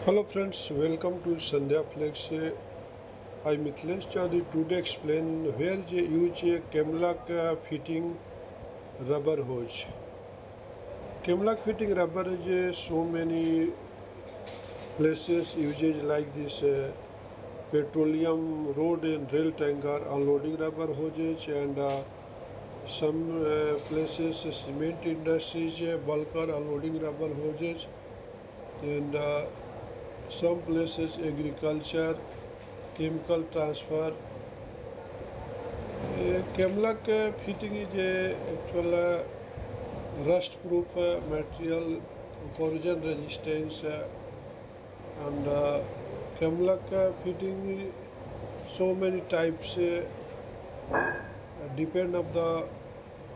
Hello friends, welcome to Sandhya Flex. I Mithilesh Chaudhary today explain where you use a Camlock fitting rubber hose. Camlock fitting rubber is so many places uses like this petroleum road and rail tanker unloading rubber hoses and some places cement industries bulker unloading rubber hoses and some places agriculture chemical transfer. Camlock fitting is a actual rust proof material, corrosion resistance, and Camlock fitting so many types depend of the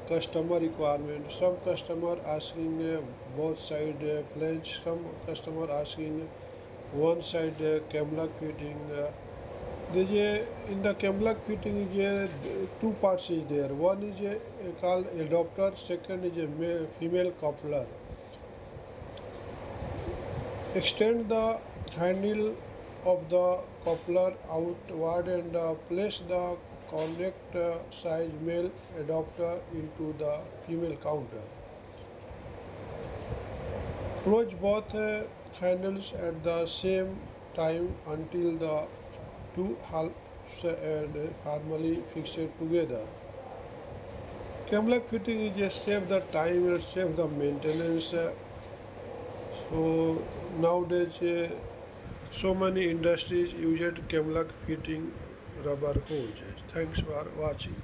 customer requirement. Some customer asking both side flange, some customer asking one side Camlock fitting. There's in the Camlock fitting is two parts is there. One is called adapter, second is a female coupler. Extend the handle of the coupler outward and place the connect size male adapter into the female counter. Close both handles at the same time until the two halves and firmly fixed together. Camlock fitting is just save the time and save the maintenance. So nowadays so many industries use Camlock fitting rubber hoses. Thanks for watching.